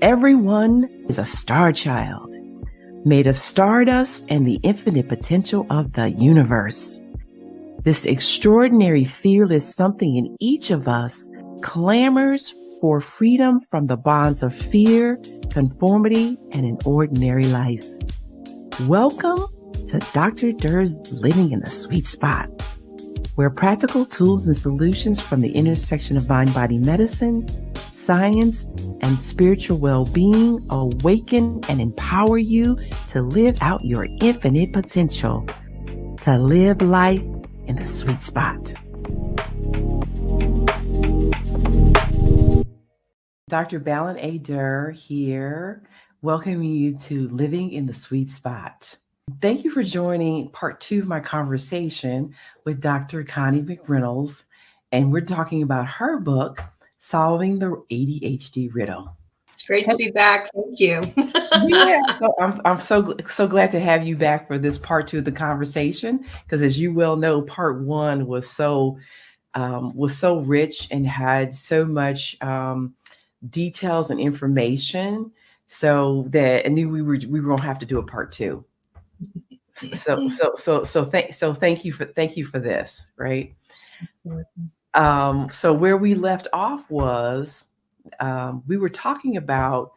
Everyone is a star child, made of stardust and the infinite potential of the universe. This extraordinary fearless something in each of us clamors for freedom from the bonds of fear, conformity, and an ordinary life. Welcome to Dr. Durr's Living in the Sweet Spot, where practical tools and solutions from the intersection of mind-body medicine, science, and spiritual well-being awaken and empower you to live out your infinite potential, to live life in the sweet spot. Dr. Balin A. Durr here, welcoming you to Living in the Sweet Spot. Thank you for joining part 2 of my conversation with Dr. Connie McReynolds, and we're talking about her book, Solving the ADHD Riddle. It's great to be back. Thank you. Yeah, so I'm so glad to have you back for this part 2 of the conversation, because as you well know, part 1 was so rich and had so much details and information, so that I knew we were gonna have to do a part 2. So thank you for this, right? So where we left off was we were talking about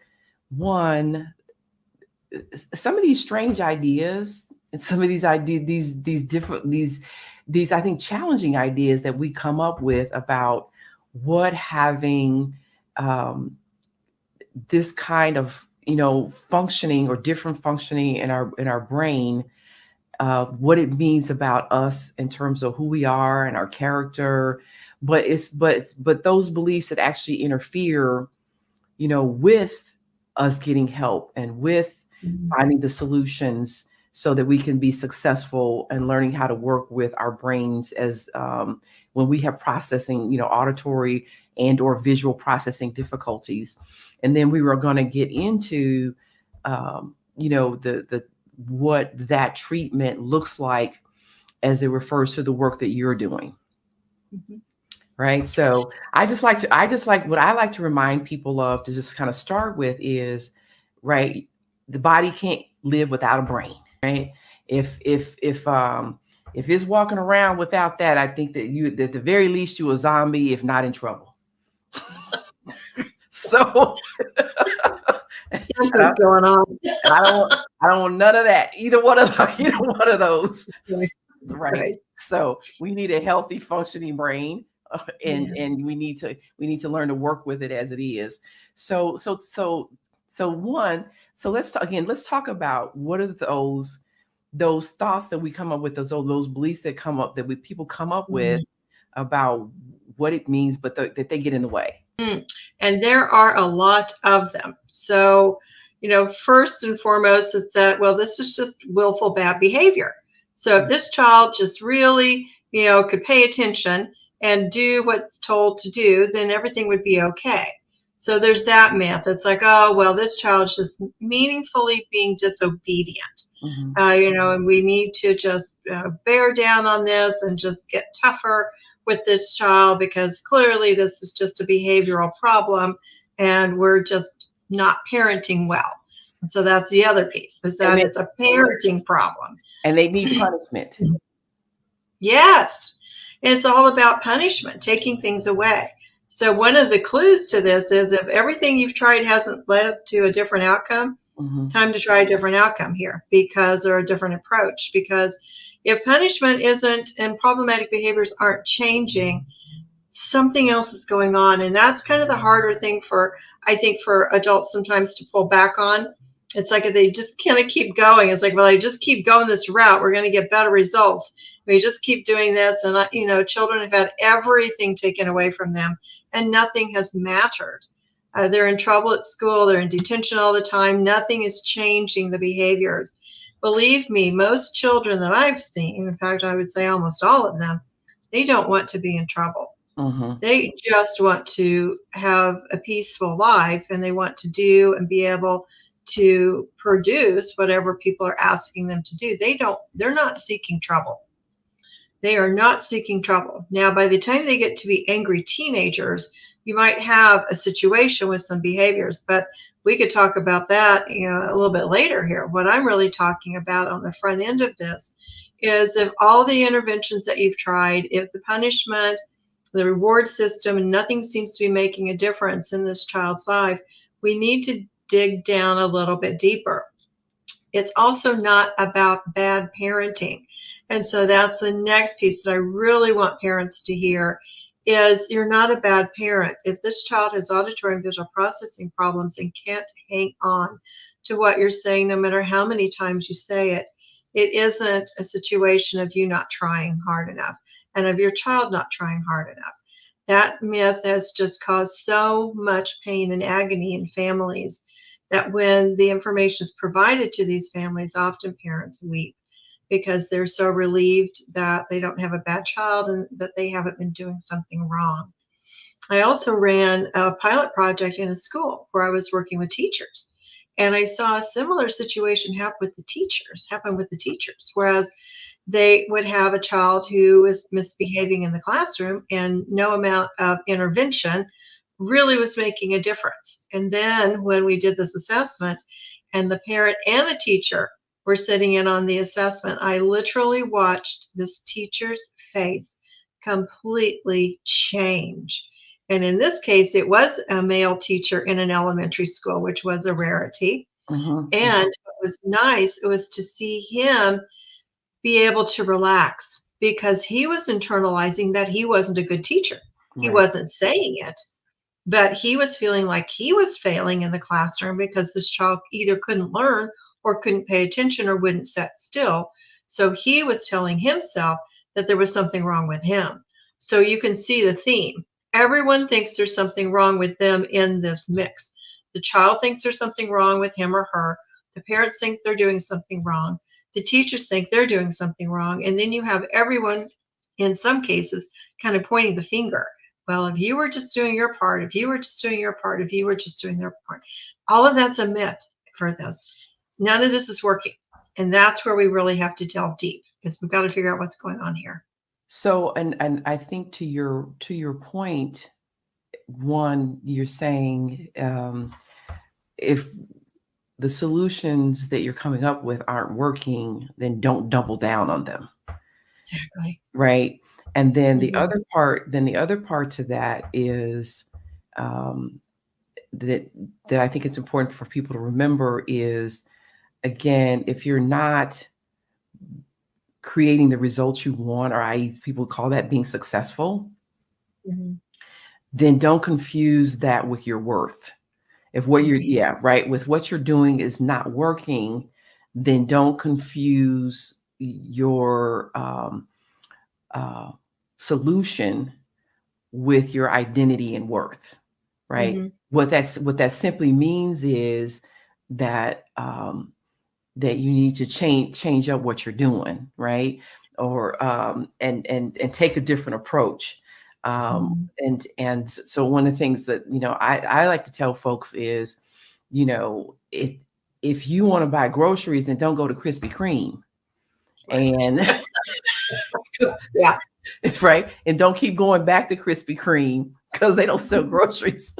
some of these strange ideas and some of these ideas, these I think challenging ideas that we come up with about what having this kind of functioning or different functioning in our brain, what it means about us in terms of who we are and our character, but those beliefs that actually interfere, with us getting help and with finding the solutions so that we can be successful and learning how to work with our brains as when we have processing, auditory and or visual processing difficulties. And then we were going to get into, what that treatment looks like as it refers to the work that you're doing. Mm-hmm. Right. So what I like to remind people of, to just kind of start with, is, right, the body can't live without a brain, right? If it's walking around without that, I think that at the very least you're a zombie, if not in trouble. So what's going on. I don't want none of that. Either one of those. Right. So we need a healthy, functioning brain, and we need to learn to work with it as it is. So let's talk about what are those thoughts that we come up with, those beliefs that come up, that people come up with about what it means, but that they get in the way. And there are a lot of them. So, first and foremost, it's that, well, this is just willful bad behavior. So if this child just really, could pay attention and do what's told to do, then everything would be okay. So there's that myth. It's like, oh, well, this child's just meaningfully being disobedient. Mm-hmm. And we need to just bear down on this and just get tougher with this child, because clearly this is just a behavioral problem and we're just not parenting well. And so that's the other piece, is that it's a parenting problem. And they need punishment. Yes. And it's all about punishment, taking things away. So one of the clues to this is, if everything you've tried hasn't led to a different outcome, time to try a different outcome here, or a different approach. Because if punishment isn't and problematic behaviors aren't changing, something else is going on. And that's kind of the harder thing I think for adults sometimes to pull back on. It's like, if they just kind of keep going, it's like, well, I just keep going this route, we're going to get better results. We just keep doing this. And, children have had everything taken away from them and nothing has mattered. They're in trouble at school. They're in detention all the time. Nothing is changing the behaviors. Believe me, most children that I've seen, in fact, I would say almost all of them, they don't want to be in trouble. They just want to have a peaceful life, and they want to do and be able to produce whatever people are asking them to do. They're not seeking trouble. They are not seeking trouble. Now, by the time they get to be angry teenagers, you might have a situation with some behaviors, but we could talk about that, a little bit later here. What I'm really talking about on the front end of this is, if all the interventions that you've tried, if the punishment, the reward system, and nothing seems to be making a difference in this child's life, we need to dig down a little bit deeper. It's also not about bad parenting. And so that's the next piece that I really want parents to hear is, you're not a bad parent. If this child has auditory and visual processing problems and can't hang on to what you're saying, no matter how many times you say it, it isn't a situation of you not trying hard enough and of your child not trying hard enough. That myth has just caused so much pain and agony in families that when the information is provided to these families, often parents weep because they're so relieved that they don't have a bad child and that they haven't been doing something wrong. I also ran a pilot project in a school where I was working with teachers. And I saw a similar situation happen with the teachers, whereas they would have a child who was misbehaving in the classroom and no amount of intervention really was making a difference. And then when we did this assessment and the parent and the teacher were sitting in on the assessment, I literally watched this teacher's face completely change. And in this case, it was a male teacher in an elementary school, which was a rarity. And what was nice, it was to see him be able to relax because he was internalizing that he wasn't a good teacher. He wasn't saying it, but he was feeling like he was failing in the classroom because this child either couldn't learn or couldn't pay attention or wouldn't sit still. So he was telling himself that there was something wrong with him. So you can see the theme. Everyone thinks there's something wrong with them in this mix. The child thinks there's something wrong with him or her. The parents think they're doing something wrong. The teachers think they're doing something wrong. And then you have everyone, in some cases, kind of pointing the finger. Well, if you were just doing your part, if you were just doing your part, if you were just doing their part, all of that's a myth for this. None of this is working. And that's where we really have to delve deep because we've got to figure out what's going on here. So, and I think to your point, one, you're saying if the solutions that you're coming up with aren't working, then don't double down on them. Exactly. Right. And then the other part to that is that I think it's important for people to remember is, again, if you're not creating the results you want, or people call that being successful, then don't confuse that with your worth. If what with what you're doing is not working, then don't confuse your solution with your identity and worth, right? What that simply means is that that you need to change up what you're doing, right? Or and take a different approach. And so one of the things that I like to tell folks is, if you want to buy groceries, then don't go to Krispy Kreme. And it's right. And don't keep going back to Krispy Kreme because they don't sell groceries.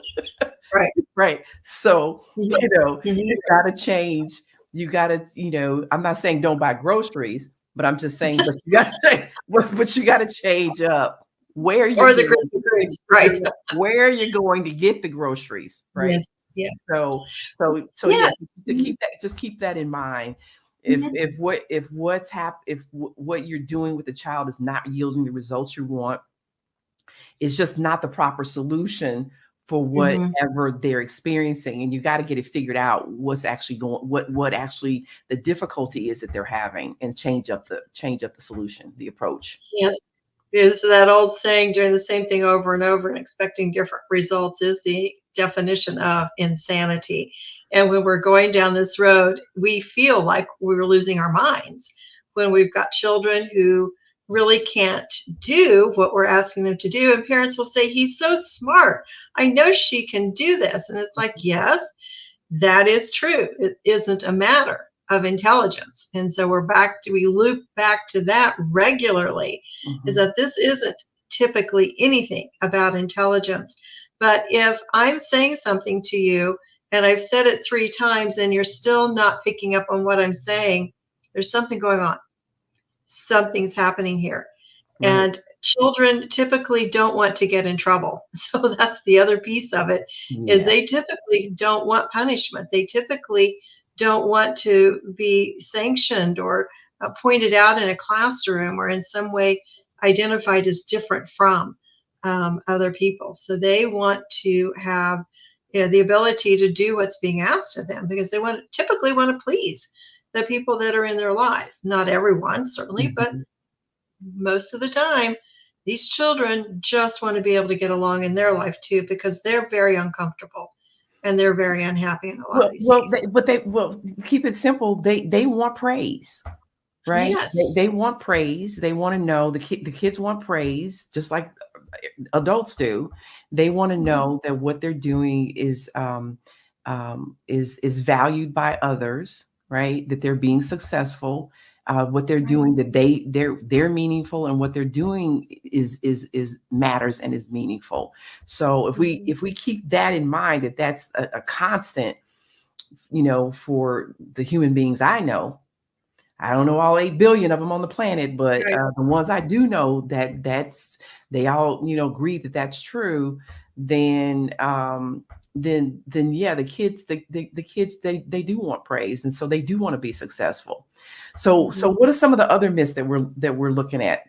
Right. So, you got to change. You got to, I'm not saying don't buy groceries, but I'm just saying, but you got to change up where you're where you're going to get the groceries. Right. Yes. So keep that in mind. If what you're doing with the child is not yielding the results you want, it's just not the proper solution for whatever they're experiencing. And you got to get it figured out what's actually what actually the difficulty is that they're having, and change up the solution, the approach. Yes. Is that old saying, doing the same thing over and over and expecting different results is the definition of insanity. And when we're going down this road, we feel like we're losing our minds when we've got children who really can't do what we're asking them to do. And parents will say, he's so smart. I know she can do this. And it's like, yes, that is true. It isn't a matter of intelligence. And so we loop back to that regularly, is that this isn't typically anything about intelligence. But if I'm saying something to you and I've said it 3 times and you're still not picking up on what I'm saying, there's something going on. Something's happening here. Right. And children typically don't want to get in trouble. So that's the other piece of it, is they typically don't want punishment. They typically don't want to be sanctioned or pointed out in a classroom or in some way identified as different from other people. So they want to have the ability to do what's being asked of them, because they typically want to please the people that are in their lives. Not everyone, certainly, but most of the time, these children just want to be able to get along in their life too, because they're very uncomfortable and they're very unhappy in a lot of these cases. Keep it simple. They want praise, right? Yes. They want praise. They want to know the kids want praise, just like adults do. They want to know that what they're doing is valued by others, right? That they're being successful. What they're doing, that they're meaningful, and what they're doing is matters and is meaningful. So if we keep that in mind, that's a constant, for the human beings I know. I don't know all 8 billion of them on the planet, but the ones I do know they all agree that that's true. Then the kids they do want praise, and so they do want to be successful. So what are some of the other myths that we're looking at?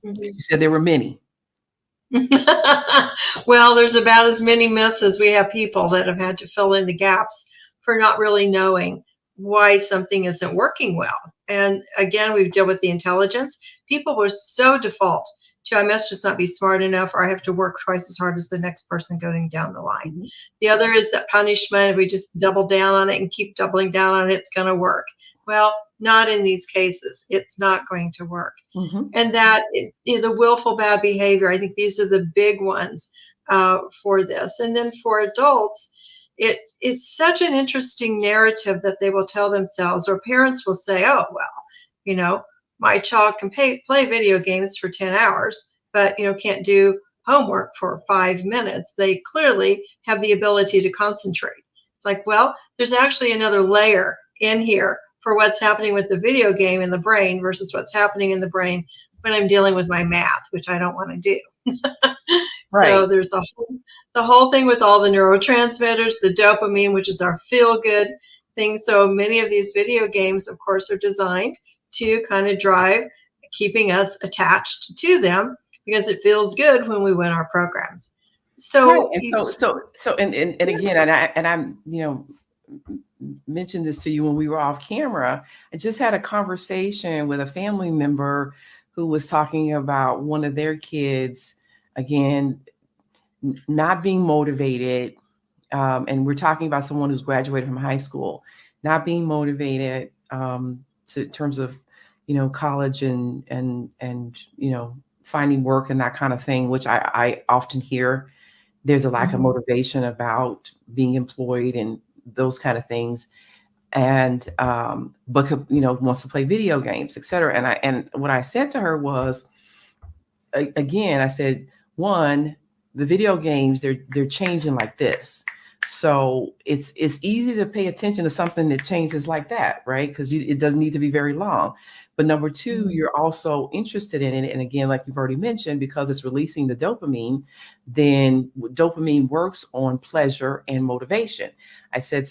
You said there were many. Well, there's about as many myths as we have people that have had to fill in the gaps for not really knowing why something isn't working well. And again, we've dealt with the intelligence. People were so default to, I must just not be smart enough, or I have to work twice as hard as the next person going down the line. The other is that punishment. If we just double down on it and keep doubling down on it, it's going to work. Well, not in these cases. It's not going to work. And that the willful bad behavior, I think these are the big ones for this. And then for adults, it's such an interesting narrative that they will tell themselves, or parents will say, oh, well, my child can play video games for 10 hours, but, can't do homework for 5 minutes. They clearly have the ability to concentrate. It's like, well, there's actually another layer in here for what's happening with the video game in the brain versus what's happening in the brain when I'm dealing with my math, which I don't want to do. So there's the whole thing with all the neurotransmitters, the dopamine, which is our feel-good thing. So many of these video games, of course, are designed to kind of drive keeping us attached to them, because it feels good when we win our programs. So, and again, and I'm mentioned this to you when we were off camera. I just had a conversation with a family member who was talking about one of their kids, again, not being motivated. And we're talking about someone who's graduated from high school, not being motivated to terms of, college and finding work and that kind of thing, which I often hear. There's a lack of motivation about being employed and those kind of things. And, but, wants to play video games, et cetera. And what I said to her was, again, I said, one, the video games, they're changing like this. So it's easy to pay attention to something that changes like that, right? Because it doesn't need to be very long. But number two, you're also interested in it. And again, like you've already mentioned, because it's releasing the dopamine, then dopamine works on pleasure and motivation. I said,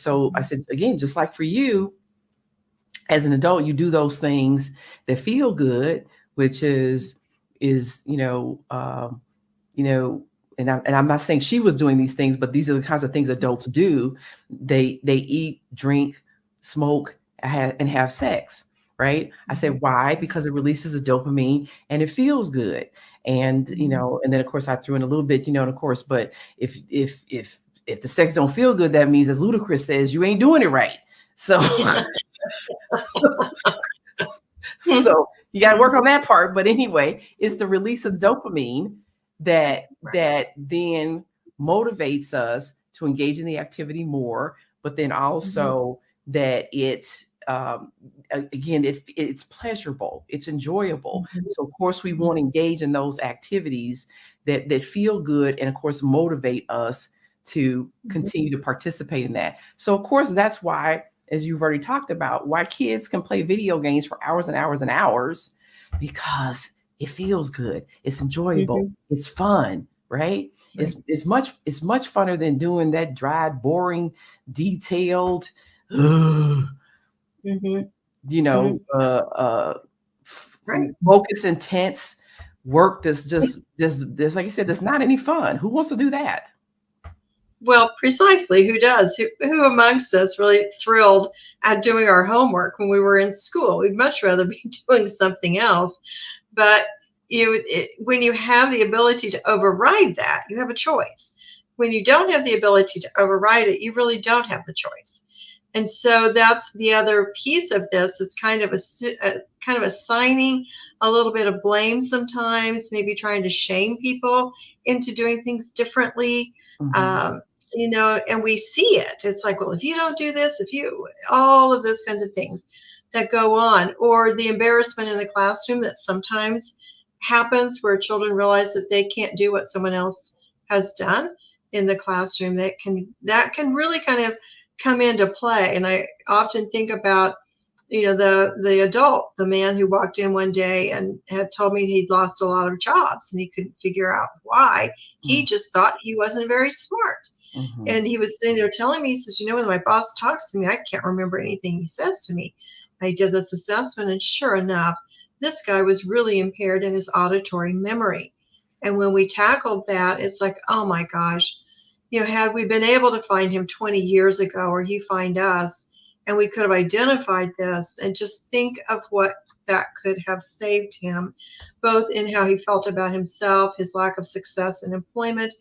again, just like for you, as an adult, you do those things that feel good, which is and I'm not saying she was doing these things, but these are the kinds of things adults do. They eat, drink, smoke, and have sex, right? I said, why? Because it releases a dopamine and it feels good. And, and then of course I threw in a little bit, and of course, but if the sex don't feel good, that means, as Ludacris says, you ain't doing it right. So, so you got to work on that part. But anyway, it's the release of dopamine that then motivates us to engage in the activity more, but then also that it's pleasurable, it's enjoyable. So of course we want to engage in those activities that feel good and of course motivate us to continue to participate in that. So of course, that's why, as you've already talked about, why kids can play video games for hours and hours and hours, because it feels good. It's enjoyable. It's fun, right? It's much funner than doing that dry, boring, detailed, focus intense work that's just this, like you said, that's not any fun. Who wants to do that? Well, precisely. Who does? Who amongst us really thrilled at doing our homework when we were in school? We'd much rather be doing something else. But when you have the ability to override that, you have a choice. When you don't have the ability to override it, you really don't have the choice. And so that's the other piece of this. It's kind of assigning a little bit of blame sometimes, maybe trying to shame people into doing things differently. And we see it. It's like, well, if you don't do this, all of those kinds of things that go on, or the embarrassment in the classroom that sometimes happens where children realize that they can't do what someone else has done in the classroom. That can really kind of come into play. And I often think about, the adult, the man who walked in one day and had told me he'd lost a lot of jobs and he couldn't figure out why. He just thought he wasn't very smart. And he was sitting there telling me, he says, when my boss talks to me, I can't remember anything he says to me. I did this assessment, and sure enough, this guy was really impaired in his auditory memory. And when we tackled that, it's like, oh my gosh, had we been able to find him 20 years ago, or he find us, and we could have identified this, and just think of what that could have saved him, both in how he felt about himself, his lack of success in employment,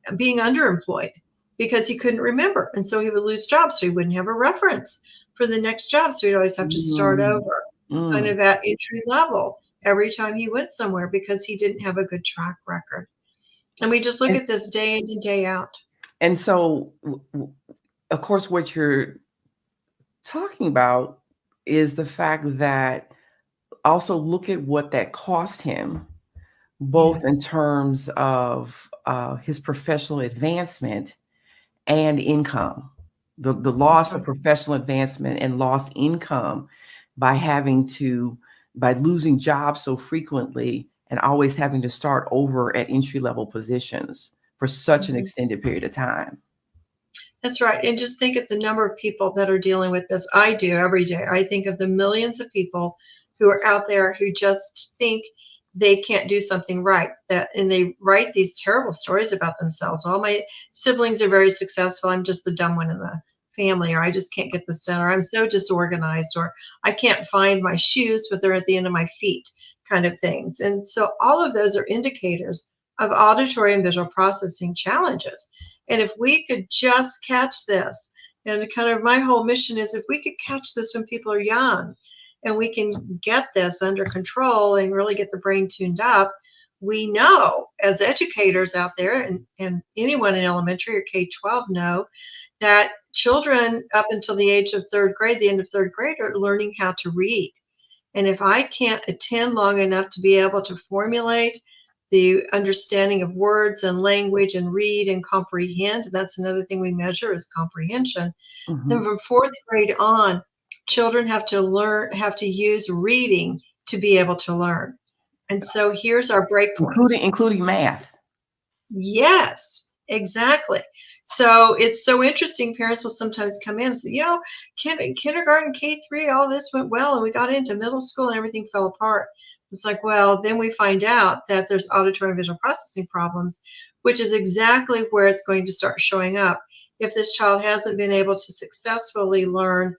and being underemployed because he couldn't remember. And so he would lose jobs, so he wouldn't have a reference for the next job. So he'd always have to start over, kind of at entry level every time he went somewhere because he didn't have a good track record. And we just look at this day in and day out. And so, of course, what you're talking about is the fact that also look at what that cost him, both in terms of his professional advancement and income, the loss of professional advancement and lost income by losing jobs so frequently and always having to start over at entry-level positions for such an extended period of time. That's right. And just think of the number of people that are dealing with this. I do every day. I think of the millions of people who are out there who just think they can't do something right, and they write these terrible stories about themselves. All my siblings are very successful. I'm just the dumb one in the family, or I just can't get this done, or I'm so disorganized, or I can't find my shoes, but they're at the end of my feet, kind of things. And so all of those are indicators of auditory and visual processing challenges. And if we could just catch this, and kind of my whole mission is if we could catch this when people are young, and we can get this under control and really get the brain tuned up, we know as educators out there, and anyone in elementary or K-12 know, that children up until the age of third grade, the end of third grade, are learning how to read. And if I can't attend long enough to be able to formulate the understanding of words and language and read and comprehend, that's another thing we measure is comprehension, then from fourth grade on, children have to use reading to be able to learn. And so here's our breakpoint. Including math. Yes, exactly. So it's so interesting. Parents will sometimes come in and say, kindergarten, K-3, all this went well, and we got into middle school and everything fell apart. It's like, well, then we find out that there's auditory and visual processing problems, which is exactly where it's going to start showing up. If this child hasn't been able to successfully learn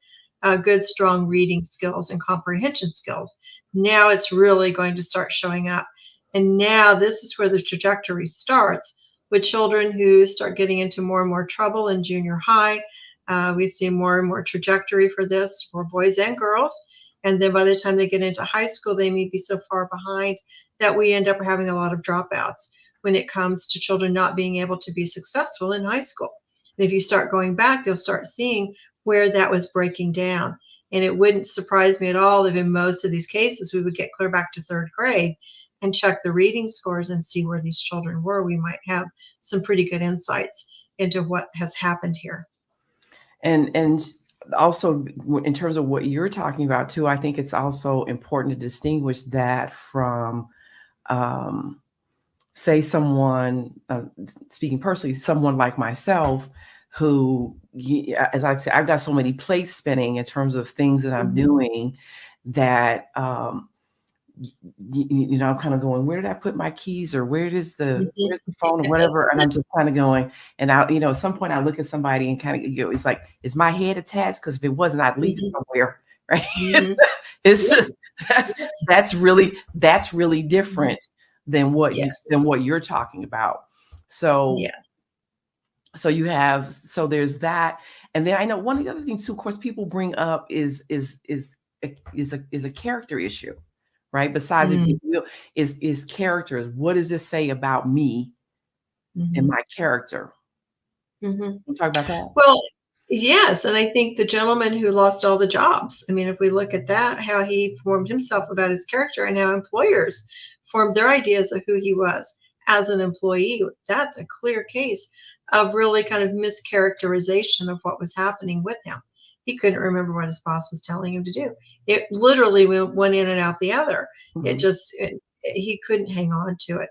good, strong reading skills and comprehension skills, now it's really going to start showing up. And now this is where the trajectory starts with children who start getting into more and more trouble in junior high. We see more and more trajectory for this for boys and girls. And then by the time they get into high school, they may be so far behind that we end up having a lot of dropouts when it comes to children not being able to be successful in high school. And if you start going back, you'll start seeing where that was breaking down. And it wouldn't surprise me at all if in most of these cases, we would get clear back to third grade and check the reading scores and see where these children were. We might have some pretty good insights into what has happened here. And also in terms of what you're talking about too, I think it's also important to distinguish that from, say someone, speaking personally, someone like myself, who, as I say, I've got so many plates spinning in terms of things that I'm doing that, I'm kind of going, where did I put my keys, or where's the phone or whatever? And I'm just kind of going, and at some point I look at somebody and kind of, it's like, is my head attached? Because if it wasn't, I'd leave it somewhere, right? It's just, that's really different than what you're talking about. So, so there's that. And then I know one of the other things too, of course, people bring up is a character issue. Right. Besides, is characters. What does this say about me and my character? We'll talk about that. Well, yes. And I think the gentleman who lost all the jobs, I mean, if we look at that, how he formed himself about his character and how employers formed their ideas of who he was as an employee, that's a clear case of really kind of mischaracterization of what was happening with him. He couldn't remember what his boss was telling him to do. It literally went in and out the other. He couldn't hang on to it.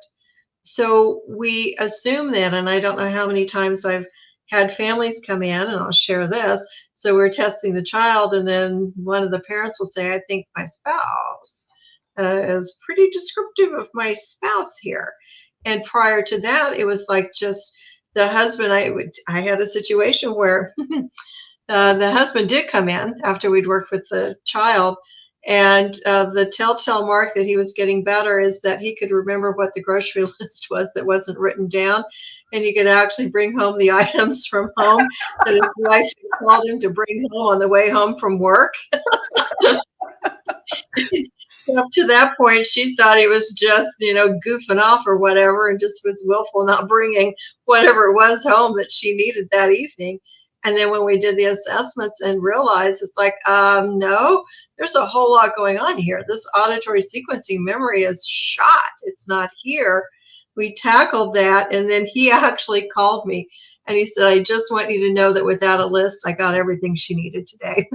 So we assume that, and I don't know how many times I've had families come in, and I'll share this. So we're testing the child, and then one of the parents will say, I think my spouse is pretty descriptive of my spouse here. And prior to that, it was like just the husband. I had a situation where the husband did come in after we'd worked with the child, and the telltale mark that he was getting better is that he could remember what the grocery list was that wasn't written down, and he could actually bring home the items from home that his wife called him to bring home on the way home from work. Up to that point, she thought he was just, goofing off or whatever, and just was willful, not bringing whatever it was home that she needed that evening. And then when we did the assessments and realized, it's like, no, there's a whole lot going on here. This auditory sequencing memory is shot. It's not here. We tackled that. And then he actually called me and he said, I just want you to know that without a list, I got everything she needed today.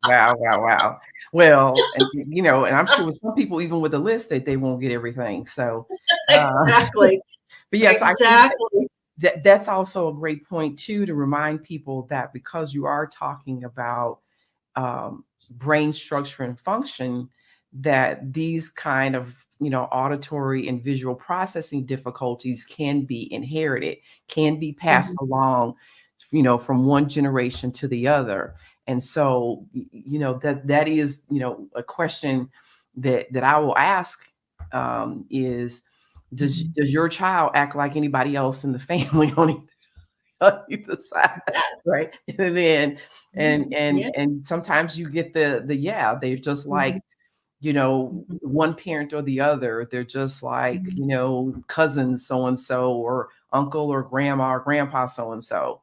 Wow. Well, and I'm sure with some people, even with a list, that they won't get everything. So exactly. But yes, exactly. That's also a great point too, to remind people that because you are talking about brain structure and function, that these kind of auditory and visual processing difficulties can be inherited, can be passed along, from one generation to the other. And so, that is, a question that I will ask is, does your child act like anybody else in the family on either side, right? And then, and sometimes you get they're just like, one parent or the other. They're just like, cousins so-and-so, or uncle or grandma or grandpa so-and-so.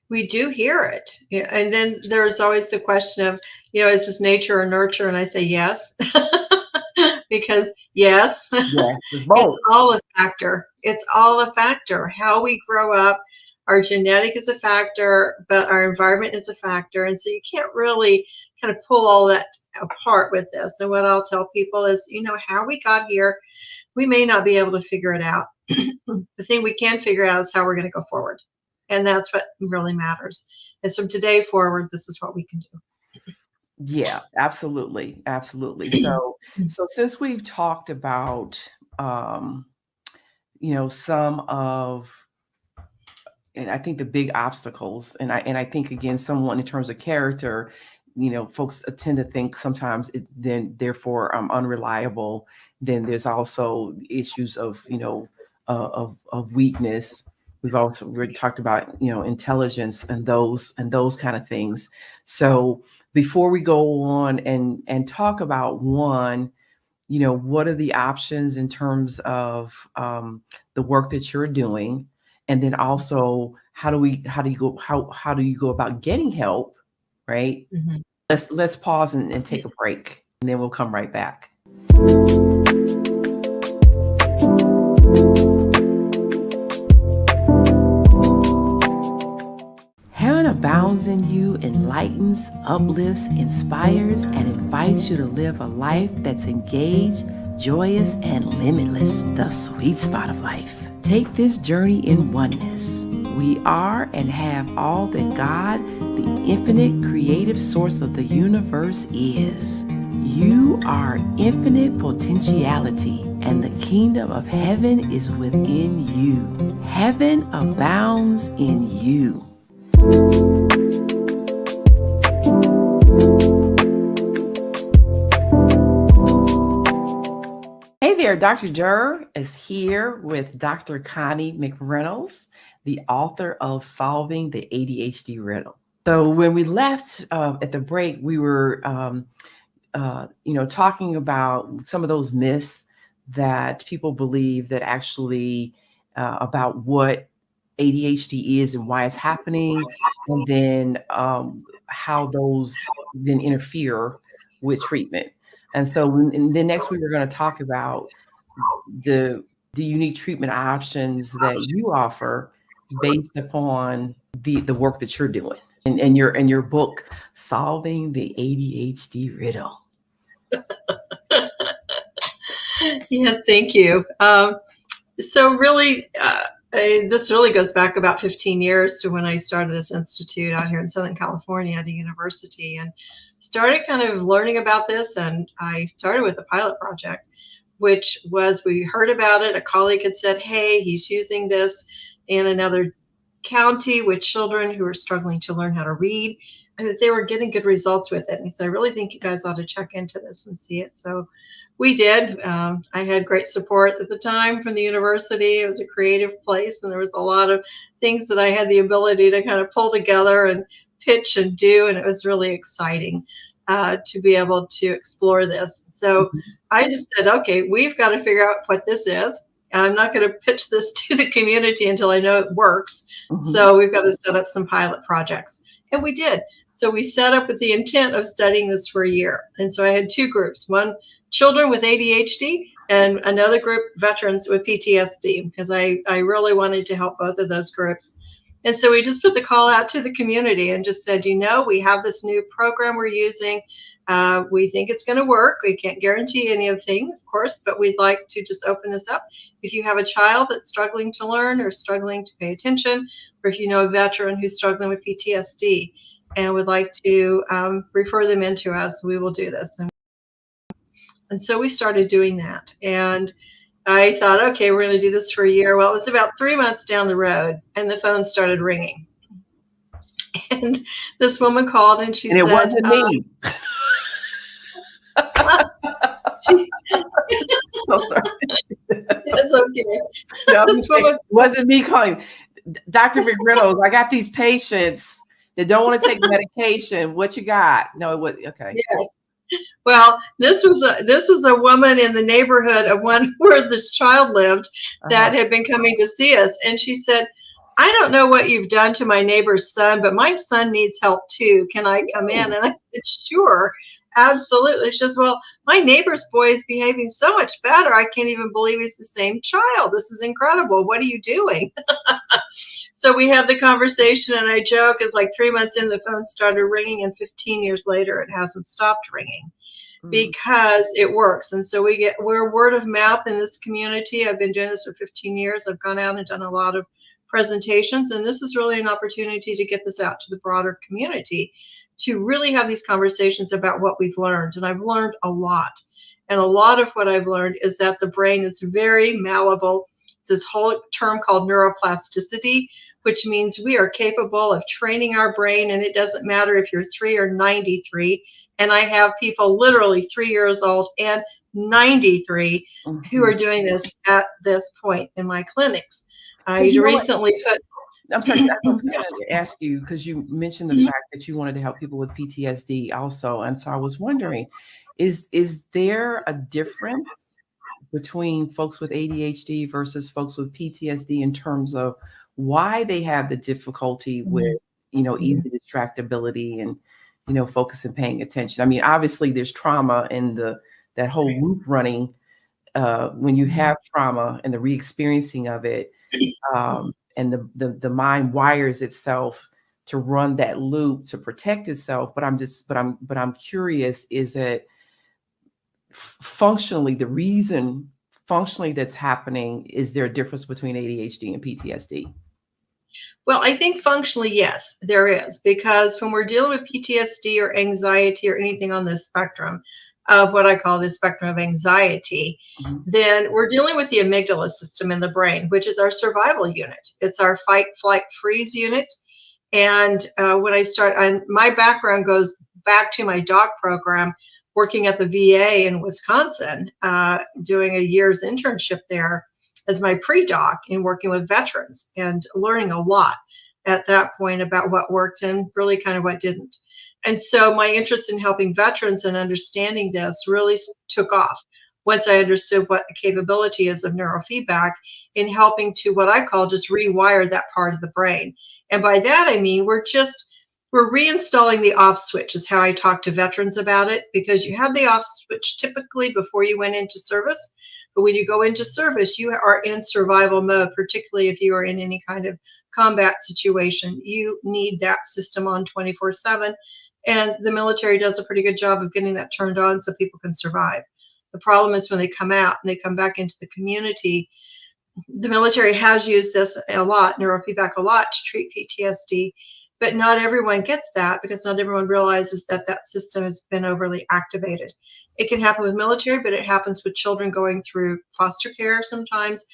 We do hear it. And then there's always the question of, is this nature or nurture? And I say yes. Because yes, it's all a factor. It's all a factor. How we grow up, our genetic is a factor, but our environment is a factor. And so you can't really kind of pull all that apart with this. And what I'll tell people is, how we got here, we may not be able to figure it out. The thing we can figure out is how we're going to go forward. And that's what really matters. Is from today forward, this is what we can do. Yeah, absolutely. So since we've talked about, some of, and I think the big obstacles, and I think again, someone in terms of character, folks tend to think sometimes therefore unreliable. Then there's also issues of, of weakness. We've also already talked about, intelligence and those kind of things. So before we go on and talk about one, what are the options in terms of the work that you're doing, and then also how do you go about getting help, right? Let's pause and take a break, and then we'll come right back. fires in you enlightens, uplifts, inspires, and invites you to live a life that's engaged, joyous, and limitless, the sweet spot of life. Take this journey in oneness. We are and have all that God, the infinite creative source of the universe, is. You are infinite potentiality, and the kingdom of heaven is within you. Heaven abounds in you. Hey there, Dr. Durr is here with Dr. Connie McReynolds, the author of Solving the ADHD Riddle. So when we left at the break, we were talking about some of those myths that people believe that actually about what ADHD is and why it's happening, and then how those then interfere with treatment. And so and then next we were going to talk about the unique treatment options that you offer based upon the work that you're doing and your book, Solving the ADHD Riddle. Yes, thank you. So really, this really goes back about 15 years to when I started this institute out here in Southern California at a university, and started kind of learning about this. And I started with a pilot project, which was, we heard about it. A colleague had said, hey, he's using this in another county with children who are struggling to learn how to read, and that they were getting good results with it. And he said, I really think you guys ought to check into this and see it. So we did. I had great support at the time from the university. It was a creative place, and there was a lot of things that I had the ability to kind of pull together and pitch and do, and it was really exciting to be able to explore this. So I just said, okay, we've got to figure out what this is. I'm not going to pitch this to the community until I know it works. So we've got to set up some pilot projects. And we did. So we set up with the intent of studying this for a year. And so I had two groups, one children with ADHD and another group veterans with PTSD, because I really wanted to help both of those groups. And so we just put the call out to the community and just said, we have this new program we're using. We think it's going to work. We can't guarantee anything, of course, but we'd like to just open this up. If you have a child that's struggling to learn or struggling to pay attention, or if you know a veteran who's struggling with PTSD and would like to refer them into us, we will do this. And so we started doing that. And I thought, okay, we're going to do this for a year. Well, it was about 3 months down the road, and the phone started ringing. And this woman called, and she said, it wasn't me. So sorry. It's okay. No, it wasn't me calling. Dr. McReynolds, I got these patients that don't want to take medication. What you got? No, it was okay. Yes. Well, this was a woman in the neighborhood of one where this child lived that had been coming to see us, and she said, I don't know what you've done to my neighbor's son, but my son needs help too. Can I come in? And I said, sure, absolutely. She says, well, my neighbor's boy is behaving so much better. I can't even believe he's the same child. This is incredible. What are you doing? So we had the conversation, and I joke, it's like 3 months in, the phone started ringing, and 15 years later, it hasn't stopped ringing because it works. And so we're word of mouth in this community. I've been doing this for 15 years. I've gone out and done a lot of presentations, and this is really an opportunity to get this out to the broader community, to really have these conversations about what we've learned. And I've learned a lot. And a lot of what I've learned is that the brain is very malleable. It's this whole term called neuroplasticity, which means we are capable of training our brain, and it doesn't matter if you're 3 or 93. And I have people literally 3 years old and 93 who are doing this at this point in my clinics. I recently put... I'm sorry, I was going to ask you, because you mentioned the fact that you wanted to help people with PTSD also. And so I was wondering, is there a difference between folks with ADHD versus folks with PTSD in terms of why they have the difficulty with, easy distractibility and, focus and paying attention? I mean, obviously there's trauma and that whole loop running when you have trauma and the re-experiencing of it, and the mind wires itself to run that loop to protect itself. But I'm curious, is it functionally, the reason functionally that's happening, is there a difference between ADHD and PTSD? Well, I think functionally, yes, there is, because when we're dealing with PTSD or anxiety or anything on the spectrum of what I call the spectrum of anxiety, then we're dealing with the amygdala system in the brain, which is our survival unit. It's our fight, flight, freeze unit. And when my background goes back to my doc program, working at the VA in Wisconsin, doing a year's internship there as my pre-doc in working with veterans and learning a lot at that point about what worked and really kind of what didn't. And so my interest in helping veterans and understanding this really took off once I understood what the capability is of neurofeedback in helping to what I call just rewire that part of the brain. And by that, I mean, we're reinstalling the off switch is how I talk to veterans about it, because you had the off switch typically before you went into service. But when you go into service, you are in survival mode, particularly if you are in any kind of combat situation. You need that system on 24/7. And the military does a pretty good job of getting that turned on so people can survive. The problem is when they come out and they come back into the community, the military has used this a lot, neurofeedback a lot, to treat PTSD. But not everyone gets that, because not everyone realizes that that system has been overly activated. It can happen with military, but it happens with children going through foster care sometimes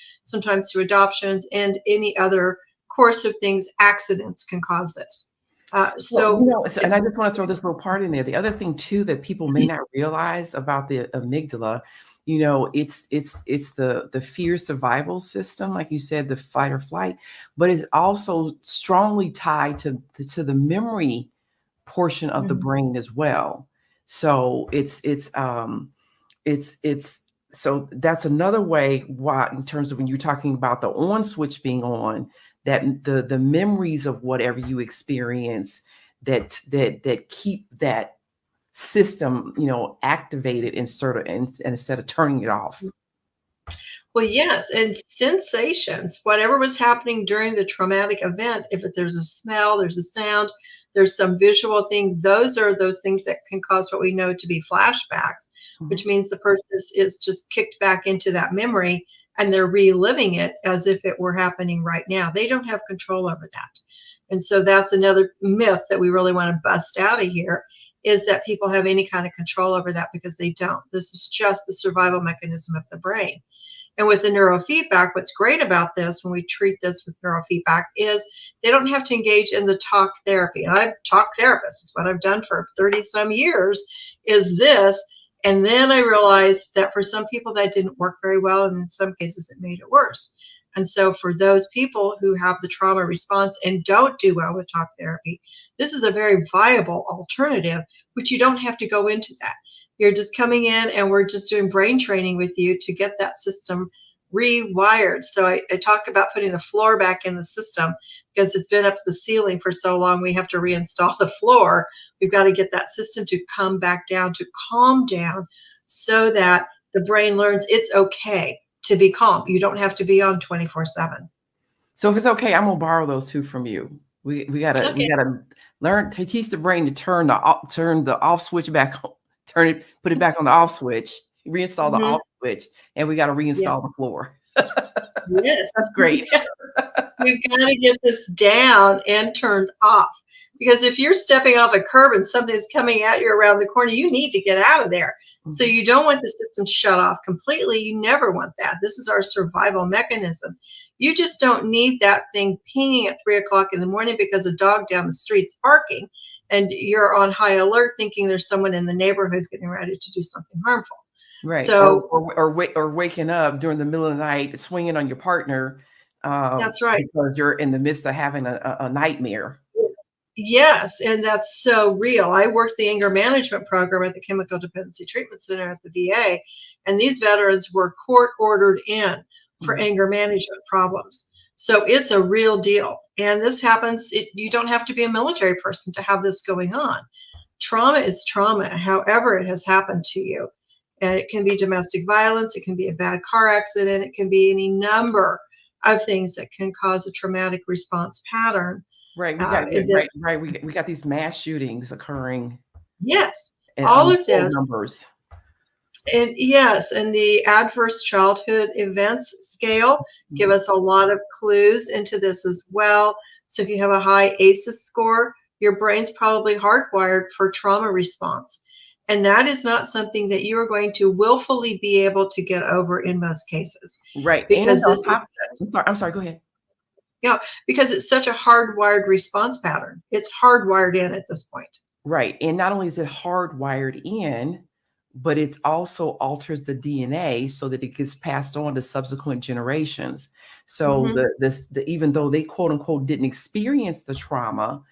through adoptions, and any other course of things. Accidents can cause this. And I just want to throw this little part in there. The other thing too that people may not realize about the amygdala, it's the fear survival system, like you said, the fight or flight, but it's also strongly tied to the memory portion of the brain as well. So so that's another way why, in terms of when you're talking about the on switch being on, that the memories of whatever you experience that keep that system, activated instead of turning it off. Well, yes, and sensations, whatever was happening during the traumatic event, if there's a smell, there's a sound, there's some visual thing, those are those things that can cause what we know to be flashbacks, which means the person is just kicked back into that memory and they're reliving it as if it were happening right now. They don't have control over that. And so that's another myth that we really want to bust out of here, is that people have any kind of control over that, because they don't. This is just the survival mechanism of the brain. And with the neurofeedback, what's great about this when we treat this with neurofeedback is they don't have to engage in the talk therapy. And I've talk therapists, is what I've done for 30 some years, is this. And then I realized that for some people that didn't work very well, and in some cases it made it worse. And so for those people who have the trauma response and don't do well with talk therapy, this is a very viable alternative, which you don't have to go into that. You're just coming in and we're just doing brain training with you to get that system rewired. So I talk about putting the floor back in the system, because it's been up to the ceiling for so long. We have to reinstall the floor. We've got to get that system to come back down, to calm down, so that the brain learns it's okay to be calm. You don't have to be on 24/7. So if it's okay, I'm gonna borrow those two from you. We gotta learn to teach the brain to turn the off switch back on, put it back on the off switch, reinstall the off switch, and we got to reinstall the floor. Yes, that's great. We've got to get this down and turned off, because if you're stepping off a curb and something's coming at you around the corner, you need to get out of there. So you don't want the system shut off completely. You never want that. This is our survival mechanism. You just don't need that thing pinging at 3 o'clock in the morning because a dog down the street's barking and you're on high alert thinking there's someone in the neighborhood getting ready to do something harmful. Right. So, or waking up during the middle of the night, swinging on your partner. That's right. Because you're in the midst of having a nightmare. Yes, and that's so real. I worked the anger management program at the Chemical Dependency Treatment Center at the VA, and these veterans were court ordered in for anger management problems. So it's a real deal. And this happens, you don't have to be a military person to have this going on. Trauma is trauma, however it has happened to you. And it can be domestic violence, it can be a bad car accident, it can be any number of things that can cause a traumatic response pattern. Right. We got right. We got these mass shootings occurring. Yes, all of this numbers. And yes, and the adverse childhood events scale give us a lot of clues into this as well. So if you have a high ACEs score, your brain's probably hardwired for trauma response. And that is not something that you are going to willfully be able to get over in most cases. Right. Because I'm sorry, go ahead. Yeah, because it's such a hardwired response pattern. It's hardwired in at this point. Right. And not only is it hardwired in, but it also alters the DNA so that it gets passed on to subsequent generations. So even though they quote unquote didn't experience the trauma,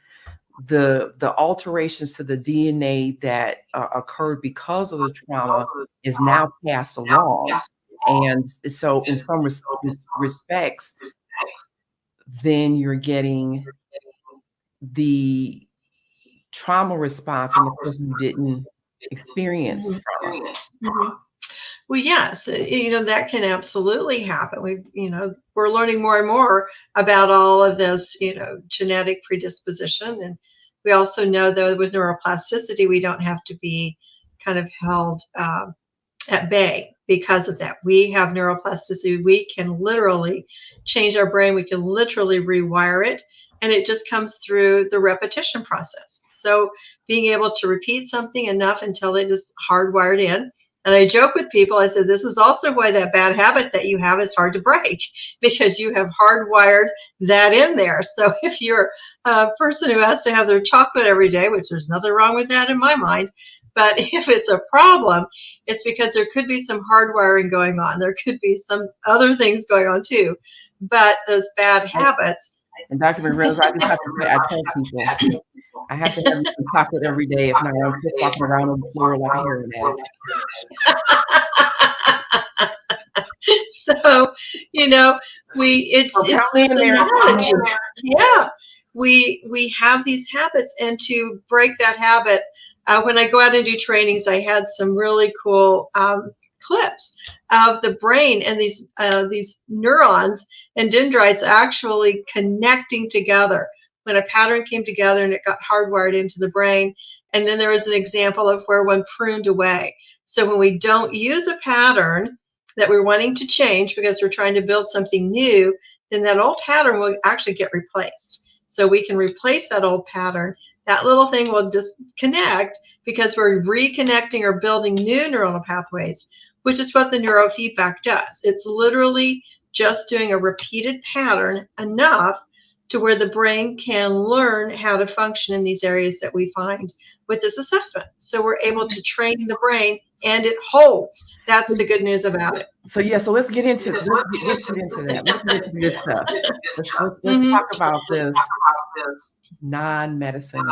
the alterations to the DNA that occurred because of the trauma is now passed along. And so in some respects, then you're getting the trauma response and the person who didn't experience trauma. Well, yes, that can absolutely happen. We're learning more and more about all of this, genetic predisposition. And we also know, though, with neuroplasticity, we don't have to be kind of held at bay because of that. We have neuroplasticity. We can literally change our brain. We can literally rewire it. And it just comes through the repetition process. So being able to repeat something enough until it is hardwired in. And I joke with people, I said, this is also why that bad habit that you have is hard to break, because you have hardwired that in there. So if you're a person who has to have their chocolate every day, which there's nothing wrong with that in my mind, but if it's a problem, it's because there could be some hardwiring going on. There could be some other things going on too. But those bad habits. And Dr. McReynolds, I just have to say, I tell people, I have to have some chocolate every day. If not, I'm just walking around on the floor like a heroin addict. So, it's this analogy. Yeah, we have these habits, and to break that habit, when I go out and do trainings, I had some really cool clips of the brain and these neurons and dendrites actually connecting together when a pattern came together and it got hardwired into the brain. And then there was an example of where one pruned away. So when we don't use a pattern that we're wanting to change because we're trying to build something new, then that old pattern will actually get replaced. So we can replace that old pattern. That little thing will disconnect because we're reconnecting or building new neuronal pathways, which is what the neurofeedback does. It's literally just doing a repeated pattern enough to where the brain can learn how to function in these areas that we find with this assessment. So we're able to train the brain, and it holds. That's the good news about it. So let's get into that. Let's get into this stuff. Let's talk about this non-medicine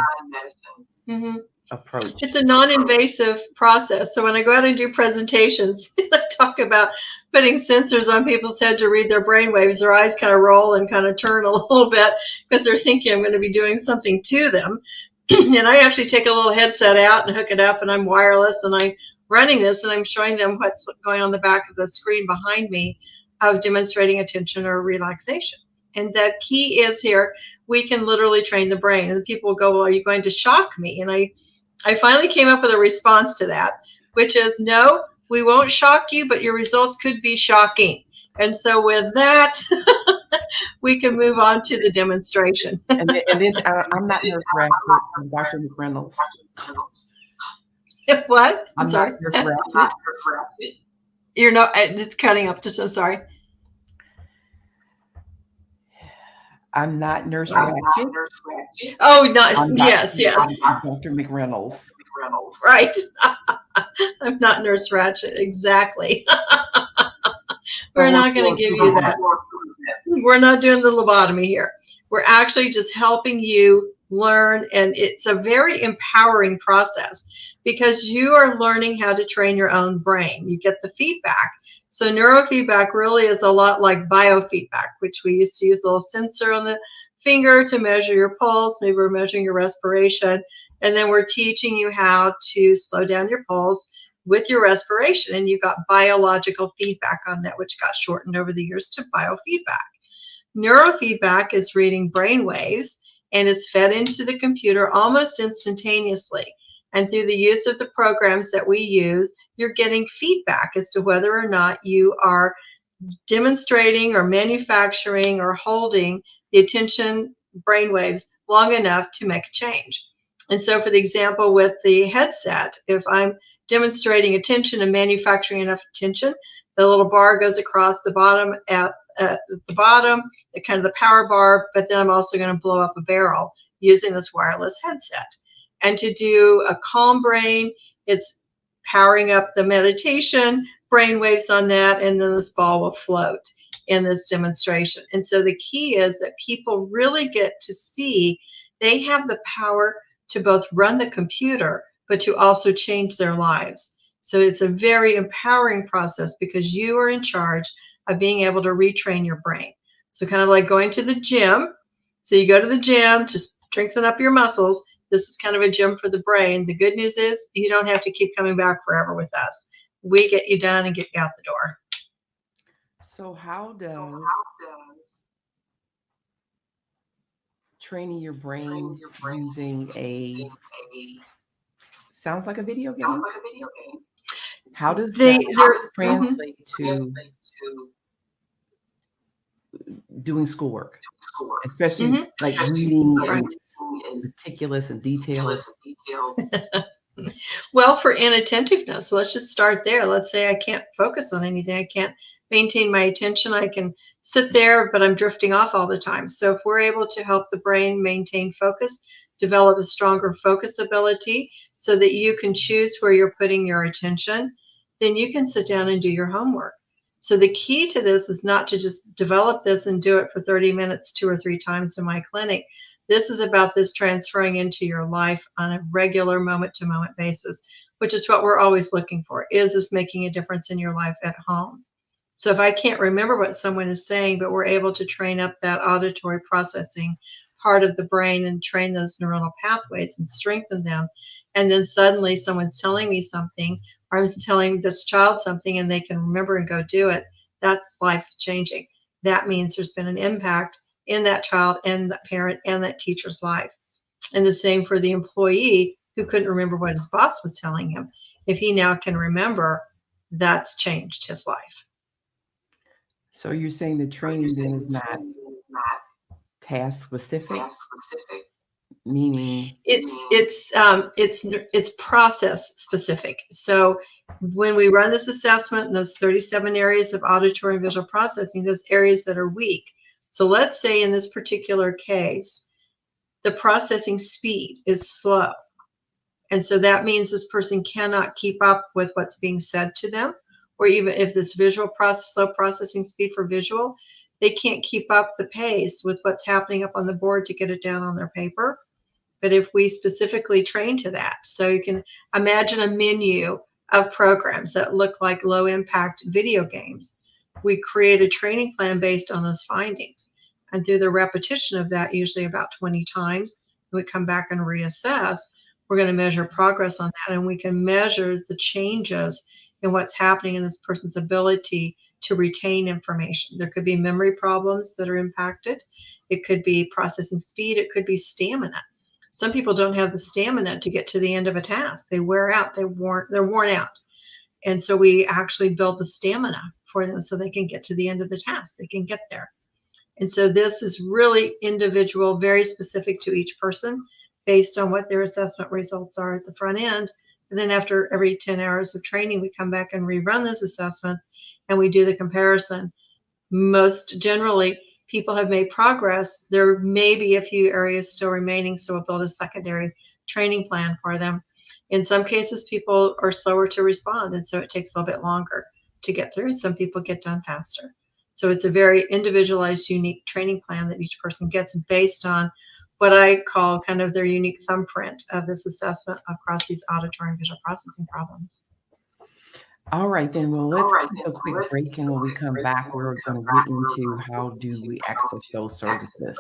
approach. It's a non-invasive process. So when I go out and do presentations, I talk about putting sensors on people's head to read their brain waves. Their eyes kind of roll and kind of turn a little bit because they're thinking I'm going to be doing something to them. And I actually take a little headset out and hook it up, and I'm wireless, and I'm running this, and I'm showing them what's going on the back of the screen behind me of demonstrating attention or relaxation. And the key is here, we can literally train the brain. And people will go, well, are you going to shock me? And I finally came up with a response to that, which is, no, we won't shock you, but your results could be shocking. And so with that, we can move on to the demonstration. and then I'm not nerve-wracked, Dr. McReynolds. What? I'm sorry. Not nerve-wracked. You're not, it's cutting up to, so sorry. I'm not nurse-wracked. Oh, yes. I'm Dr. McReynolds. Right. I'm not Nurse Ratchet. Exactly. We're not going to give you that. We're not doing the lobotomy here. We're actually just helping you learn, and it's a very empowering process because you are learning how to train your own brain. You get the feedback. So neurofeedback really is a lot like biofeedback, which we used to use a little sensor on the finger to measure your pulse. Maybe we're measuring your respiration. And then we're teaching you how to slow down your pulse with your respiration. And you got biological feedback on that, which got shortened over the years to biofeedback. Neurofeedback is reading brain waves and it's fed into the computer almost instantaneously. And through the use of the programs that we use, you're getting feedback as to whether or not you are demonstrating or manufacturing or holding the attention brainwaves long enough to make a change. And so for the example with the headset, if I'm demonstrating attention and manufacturing enough attention, the little bar goes across the bottom at the bottom, the kind of the power bar, but then I'm also going to blow up a barrel using this wireless headset. And to do a calm brain, it's powering up the meditation brain waves on that, and then this ball will float in this demonstration. And so the key is that people really get to see they have the power to both run the computer, but to also change their lives. So it's a very empowering process because you are in charge of being able to retrain your brain. So kind of like going to the gym. So you go to the gym to strengthen up your muscles. This is kind of a gym for the brain. The good news is you don't have to keep coming back forever with us. We get you done and get you out the door. So how does training your brain using a sounds like a video game? How does that translate to doing schoolwork, especially like reading and meticulous and detailed? Well, for inattentiveness, let's just start there. Let's say I can't focus on anything. I can't maintain my attention. I can sit there, but I'm drifting off all the time. So if we're able to help the brain maintain focus, develop a stronger focus ability so that you can choose where you're putting your attention, then you can sit down and do your homework. So the key to this is not to just develop this and do it for 30 minutes 2 or 3 times in my clinic. This is about this transferring into your life on a regular moment-to-moment basis, which is what we're always looking for. Is this making a difference in your life at home? So if I can't remember what someone is saying, but we're able to train up that auditory processing part of the brain and train those neuronal pathways and strengthen them, and then suddenly someone's telling me something, or I'm telling this child something and they can remember and go do it, that's life-changing. That means there's been an impact in that child and that parent and that teacher's life. And the same for the employee who couldn't remember what his boss was telling him. If he now can remember, that's changed his life. So you're saying the training then is not task specific, meaning it's process specific. So when we run this assessment, those 37 areas of auditory and visual processing, those areas that are weak. So let's say in this particular case, the processing speed is slow. And so that means this person cannot keep up with what's being said to them, or even if it's visual slow processing speed for visual, they can't keep up the pace with what's happening up on the board to get it down on their paper. But if we specifically train to that, so you can imagine a menu of programs that look like low impact video games. We create a training plan based on those findings. And through the repetition of that, usually about 20 times, we come back and reassess. We're going to measure progress on that, and we can measure the changes in what's happening in this person's ability to retain information. There could be memory problems that are impacted. It could be processing speed. It could be stamina. Some people don't have the stamina to get to the end of a task. They wear out. They're worn out. And so we actually build the stamina for them so they can get to the end of the task. They can get there. And so this is really individual, very specific to each person based on what their assessment results are at the front end. And then after every 10 hours of training, we come back and rerun those assessments and we do the comparison. Most generally, people have made progress. There may be a few areas still remaining, so we'll build a secondary training plan for them. In some cases, people are slower to respond, and so it takes a little bit longer to get through. Some people get done faster. So it's a very individualized, unique training plan that each person gets based on what I call kind of their unique thumbprint of this assessment across these auditory and visual processing problems. All right, then. Well, let's take a quick break, and when we come back, we're going to get into how do we access those services.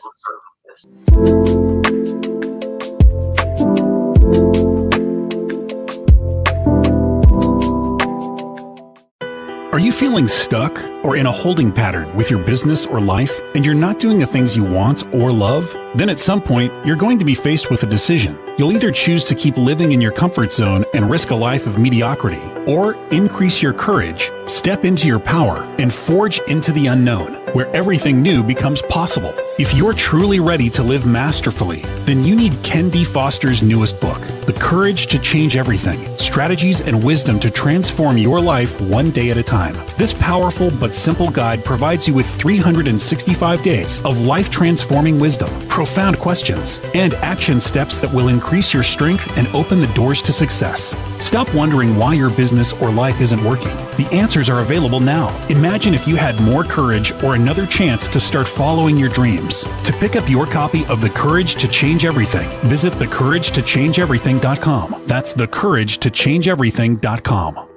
Are you feeling stuck or in a holding pattern with your business or life, and you're not doing the things you want or love? Then at some point, you're going to be faced with a decision. You'll either choose to keep living in your comfort zone and risk a life of mediocrity, or increase your courage, step into your power, and forge into the unknown, where everything new becomes possible. If you're truly ready to live masterfully, then you need Ken D. Foster's newest book, The Courage to Change Everything, Strategies and Wisdom to Transform Your Life One Day at a Time. This powerful but simple guide provides you with 365 days of life-transforming wisdom, profound questions, and action steps that will increase your strength and open the doors to success. Stop wondering why your business or life isn't working. The answers are available now. Imagine if you had more courage or another chance to start following your dreams. To pick up your copy of The Courage to Change Everything, visit thecouragetochangeeverything.com. That's thecouragetochangeeverything.com.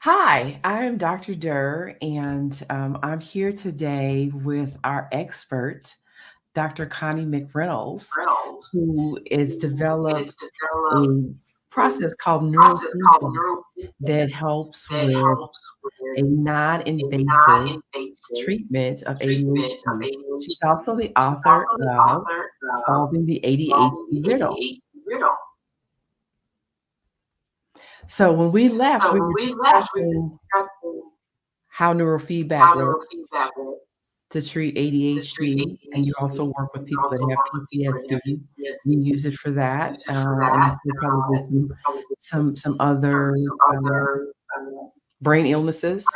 Hi, I'm Dr. Durr, and I'm here today with our expert, Dr. Connie McReynolds, who has developed a process called Neurofeedback that helps with a non-invasive treatment of ADHD. She's also the author of Solving the ADHD Riddle. So when we left, we were discussing how neurofeedback works to treat ADHD, and you also work with people that have PTSD. You use it for that, and probably some other brain illnesses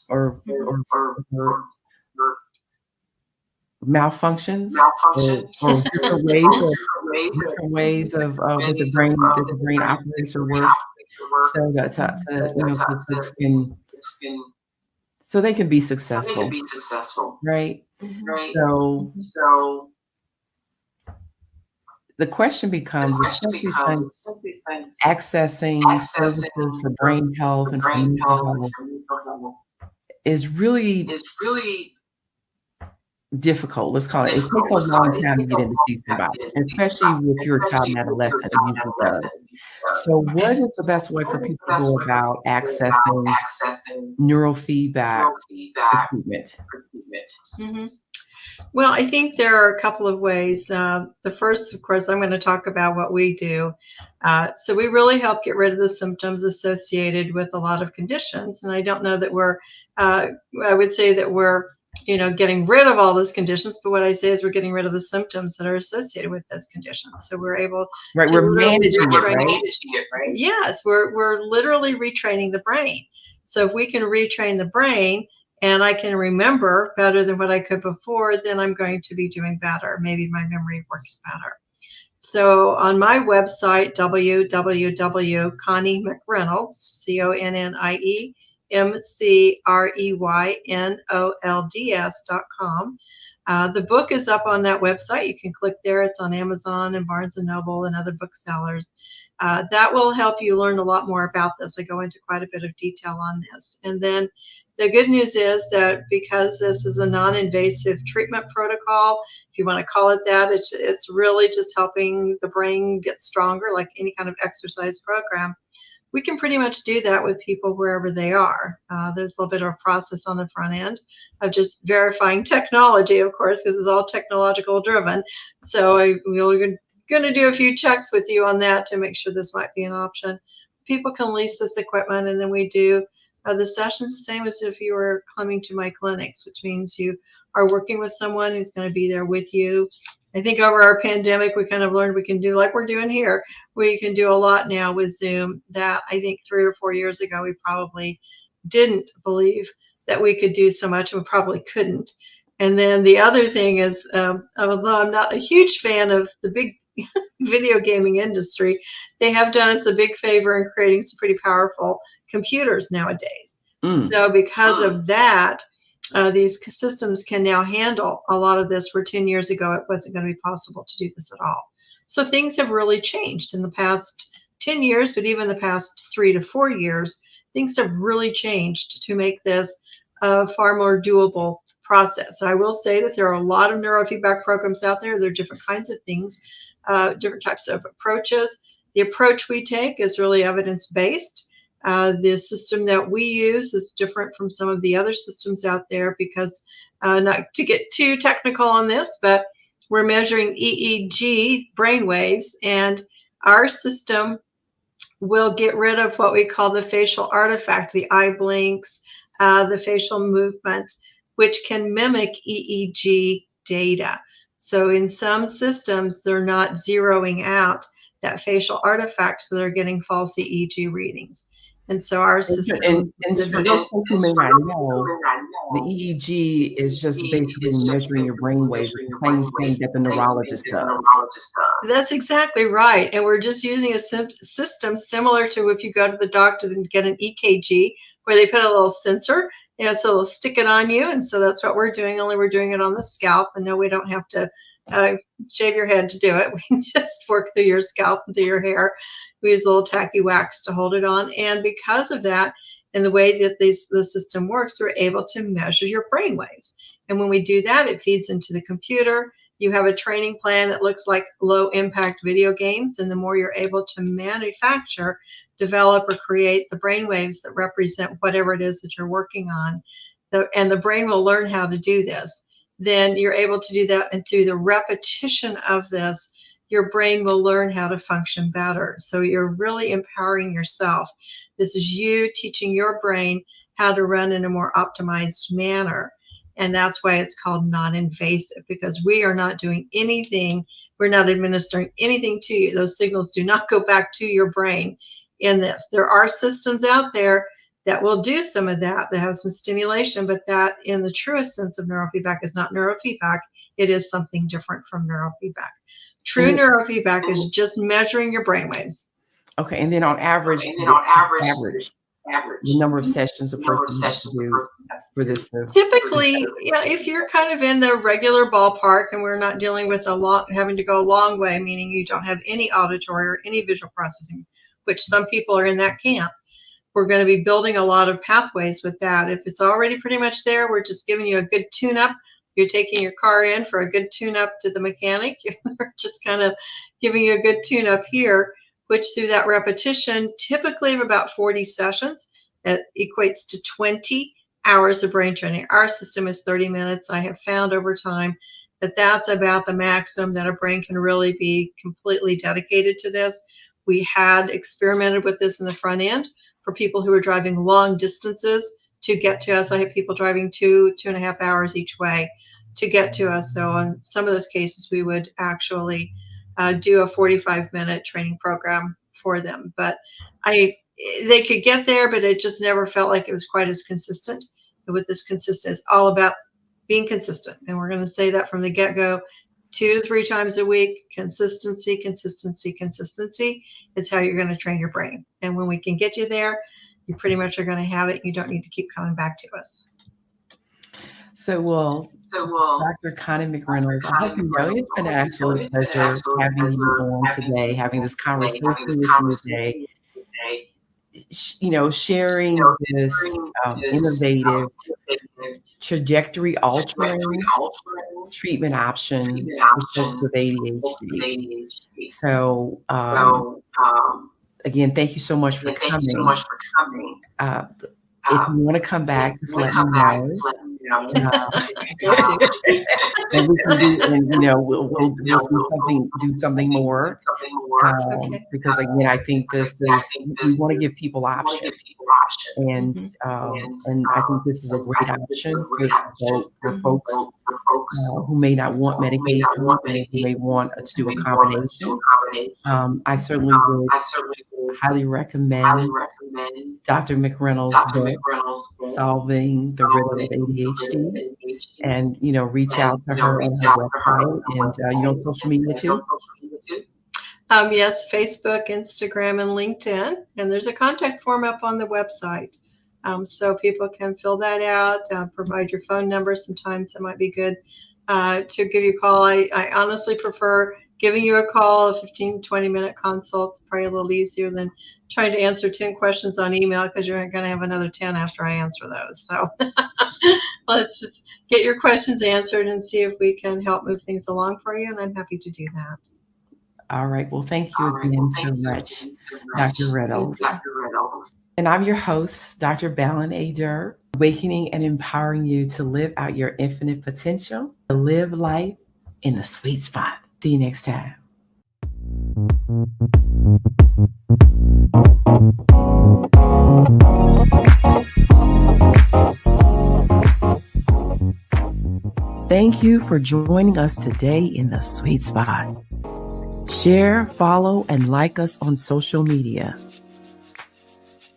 or malfunctions or different ways of with the brain that the brain operates or works. So that so folks can, so they can be successful, right? So the question becomes, accessing services for brain health and for mental health is really difficult. Let's call it. It takes a long time to get into see somebody, especially if you're a child and adolescent. It usually does. So, what is the best way for people to go about accessing neurofeedback treatment? Mm-hmm. Well, I think there are a couple of ways. The first, of course, I'm going to talk about what we do. So we really help get rid of the symptoms associated with a lot of conditions. And I don't know that I would say that we're getting rid of all those conditions, but what I say is we're getting rid of the symptoms that are associated with those conditions. So we're able to we're managing it, right? Yes, we're literally retraining the brain. So if we can retrain the brain and I can remember better than what I could before, then I'm going to be doing better. Maybe my memory works better. So on my website, www.ConnieMcReynolds, ConnieMcReynolds.com. The book is up on that website. You can click there. It's on Amazon and Barnes & Noble and other booksellers. That will help you learn a lot more about this. I go into quite a bit of detail on this. And then the good news is that because this is a non-invasive treatment protocol, if you want to call it that, it's really just helping the brain get stronger, like any kind of exercise program. We can pretty much do that with people wherever they are. There's a little bit of a process on the front end of just verifying technology, of course, because it's all technological driven. So we're going to do a few checks with you on that to make sure this might be an option. People can lease this equipment, and then we do the sessions the same as if you were coming to my clinics, which means you are working with someone who's going to be there with you. I think over our pandemic, we kind of learned we can do like we're doing here. We can do a lot now with Zoom that I think 3 or 4 years ago, we probably didn't believe that we could do so much, and we probably couldn't. And then the other thing is, although I'm not a huge fan of the big video gaming industry, they have done us a big favor in creating some pretty powerful computers nowadays. So because of that, these systems can now handle a lot of this, where 10 years ago it wasn't going to be possible to do this at all. So things have really changed in the past 10 years, but even the past 3 to 4 years, things have really changed to make this a far more doable process. I will say that there are a lot of neurofeedback programs out there. There are different kinds of things, different types of approaches. The approach we take is really evidence-based. The system that we use is different from some of the other systems out there because, not to get too technical on this, but we're measuring EEG brainwaves, and our system will get rid of what we call the facial artifact, the eye blinks, the facial movements, which can mimic EEG data. So in some systems, they're not zeroing out that facial artifact, so they're getting false EEG readings. And so our system... And for those who may not know, the EEG is just basically measuring your brain waves. It's the same thing that the neurologist does. That's exactly right. And we're just using a system similar to if you go to the doctor and get an EKG, where they put a little sensor, and so they'll stick it on you. And so that's what we're doing, only we're doing it on the scalp. And no, we don't have to shave your head to do it. We can just work through your scalp and through your hair. We use a little tacky wax to hold it on. And because of that, and the way that the system works, we're able to measure your brain waves. And when we do that, it feeds into the computer. You have a training plan that looks like low impact video games. And the more you're able to manufacture, develop, or create the brain waves that represent whatever it is that you're working on, and the brain will learn how to do this, then you're able to do that. And through the repetition of this, your brain will learn how to function better. So you're really empowering yourself. This is you teaching your brain how to run in a more optimized manner. And that's why it's called non-invasive, because we are not doing anything. We're not administering anything to you. Those signals do not go back to your brain in this. There are systems out there that will do some of that have some stimulation, but that in the truest sense of neurofeedback is not neurofeedback. It is something different from neurofeedback. True neurofeedback is just measuring your brainwaves. Okay, and then on average, the number of sessions a person has to do for this. Typically, yeah, if you're kind of in the regular ballpark and we're not dealing with having to go a long way, meaning you don't have any auditory or any visual processing, which some people are in that camp, we're going to be building a lot of pathways with that. If it's already pretty much there, we're just giving you a good tune-up. You're taking your car in for a good tune-up to the mechanic. We're just kind of giving you a good tune-up here, which through that repetition, typically of about 40 sessions, that equates to 20 hours of brain training. Our system is 30 minutes. I have found over time that that's about the maximum that a brain can really be completely dedicated to this. We had experimented with this in the front end for people who are driving long distances to get to us. I have people driving 2.5 hours each way to get to us. So in some of those cases, we would actually do a 45-minute training program for them. But they could get there, but it just never felt like it was quite as consistent. And with this consistency, it's all about being consistent. And we're going to say that from the get-go, 2 to 3 times a week. Consistency, consistency, consistency is how you're going to train your brain. And when we can get you there, you pretty much are going to have it. You don't need to keep coming back to us. So, Dr. Connie McReynolds, I hope you know it's been an absolute pleasure having you on today, having this conversation with you today. You know, sharing this innovative, trajectory-altering treatment option for folks with ADHD. So, again, thank you so much for coming. If you want to come back, just let me know. And we can do, and we'll do something more. Because again, I think this is, we want to give people options, and I think this is a great option for folks who may not want medication, and who may want to do a combination. I certainly would highly recommend Dr. McReynolds' book, Solving the Riddle of ADHD, and reach out to her on her website, and you on social media too. Yes, Facebook, Instagram, and LinkedIn, and there's a contact form up on the website, so people can fill that out. Provide your phone number. Sometimes it might be good to give you a call. I honestly prefer giving you a call. A 15-20-minute consult is probably a little easier than trying to answer 10 questions on email, because you're going to have another 10 after I answer those. So let's just get your questions answered and see if we can help move things along for you, and I'm happy to do that. All right. Well, thank you again so much, Dr. Riddle. And I'm your host, Dr. Balin A. Durr, awakening and empowering you to live out your infinite potential, to live life in the sweet spot. See you next time. Thank you for joining us today in the sweet spot. Share, follow, and like us on social media.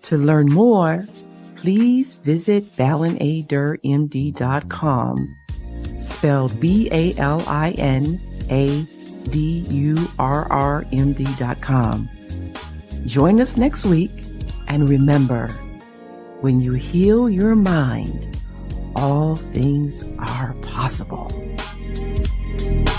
To learn more, please visit balinadurmd.com, spelled BALINADURRMD.com. Join us next week, and remember, when you heal your mind, all things are possible.